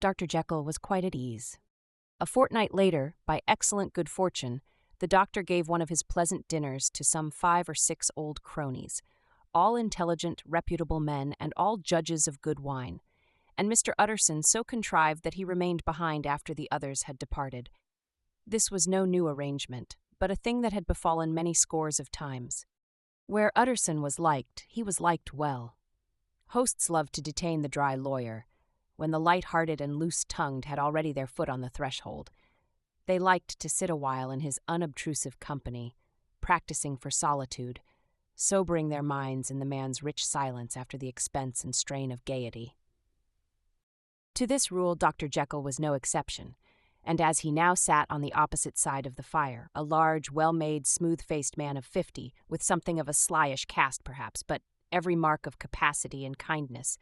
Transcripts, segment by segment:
Dr. Jekyll was quite at ease. A fortnight later, by excellent good fortune, the doctor gave one of his pleasant dinners to some 5 or 6 old cronies, all intelligent, reputable men, and all judges of good wine, and Mr. Utterson so contrived that he remained behind after the others had departed. This was no new arrangement, but a thing that had befallen many scores of times. Where Utterson was liked, he was liked well. Hosts loved to detain the dry lawyer, when the light-hearted and loose-tongued had already their foot on the threshold. They liked to sit a while in his unobtrusive company, practicing for solitude, sobering their minds in the man's rich silence after the expense and strain of gaiety. To this rule Dr. Jekyll was no exception, and as he now sat on the opposite side of the fire, a large, well-made, smooth-faced man of 50, with something of a slyish cast perhaps, but every mark of capacity and kindness,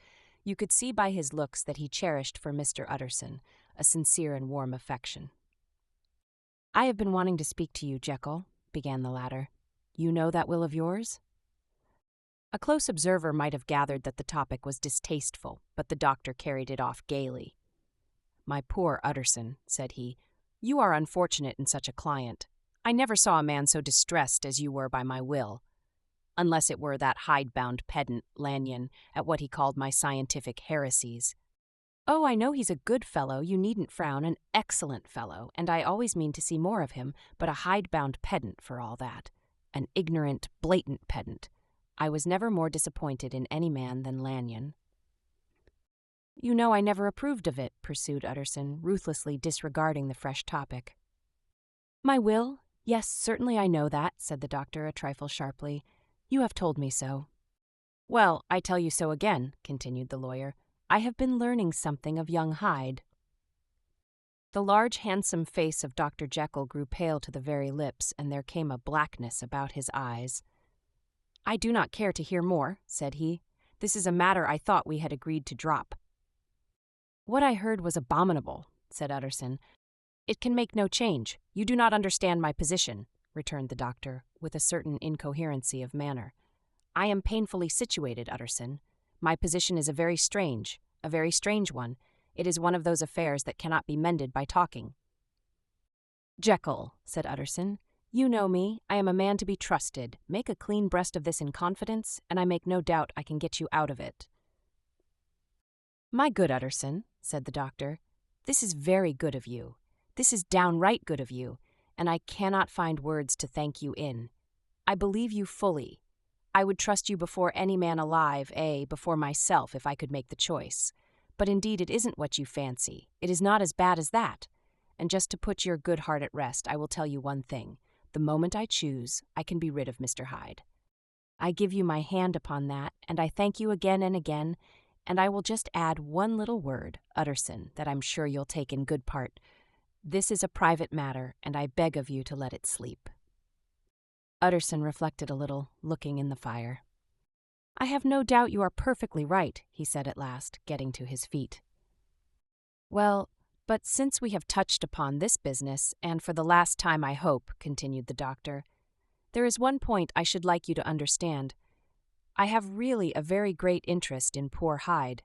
you could see by his looks that he cherished for Mr. Utterson a sincere and warm affection. "I have been wanting to speak to you, Jekyll," began the latter. "You know that will of yours?" A close observer might have gathered that the topic was distasteful, but the doctor carried it off gaily. "My poor Utterson," said he, "you are unfortunate in such a client. I never saw a man so distressed as you were by my will, unless it were that hide-bound pedant, Lanyon, at what he called my scientific heresies. Oh, I know he's a good fellow, you needn't frown, an excellent fellow, and I always mean to see more of him, but a hide-bound pedant for all that. An ignorant, blatant pedant. I was never more disappointed in any man than Lanyon." "You know I never approved of it," pursued Utterson, ruthlessly disregarding the fresh topic. "My will? Yes, certainly I know that," said the doctor a trifle sharply. "You have told me so." "Well, I tell you so again," continued the lawyer. "I have been learning something of young Hyde." The large, handsome face of Dr. Jekyll grew pale to the very lips, and there came a blackness about his eyes. "I do not care to hear more," said he. "This is a matter I thought we had agreed to drop." "What I heard was abominable," said Utterson. "It can make no change. You do not understand my position," returned the doctor, with a certain incoherency of manner. "I am painfully situated, Utterson. My position is a very strange one. It is one of those affairs that cannot be mended by talking." "Jekyll," said Utterson, "you know me. I am a man to be trusted. Make a clean breast of this in confidence, and I make no doubt I can get you out of it." "My good Utterson," said the doctor, "this is very good of you. This is downright good of you, and I cannot find words to thank you in. I believe you fully. I would trust you before any man alive, before myself, if I could make the choice. But indeed it isn't what you fancy. It is not as bad as that. And just to put your good heart at rest, I will tell you one thing. The moment I choose, I can be rid of Mr. Hyde. I give you my hand upon that, and I thank you again and again, and I will just add one little word, Utterson, that I'm sure you'll take in good part. This is a private matter, and I beg of you to let it sleep." Utterson reflected a little, looking in the fire. "I have no doubt you are perfectly right," he said at last, getting to his feet. "Well, but since we have touched upon this business, and for the last time I hope," continued the doctor, "there is one point I should like you to understand. I have really a very great interest in poor Hyde.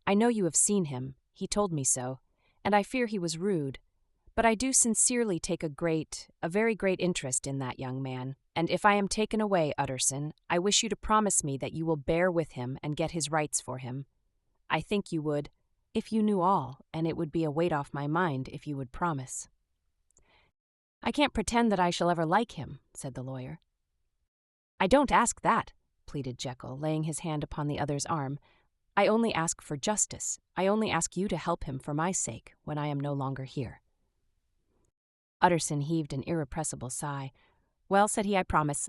I know you have seen him, he told me so, and I fear he was rude. But I do sincerely take a very great interest in that young man, and if I am taken away, Utterson, I wish you to promise me that you will bear with him and get his rights for him. I think you would, if you knew all, and it would be a weight off my mind if you would promise." "I can't pretend that I shall ever like him," said the lawyer. "I don't ask that," pleaded Jekyll, laying his hand upon the other's arm. "I only ask for justice. I only ask you to help him for my sake when I am no longer here." Utterson heaved an irrepressible sigh. "Well," said he, "I promise.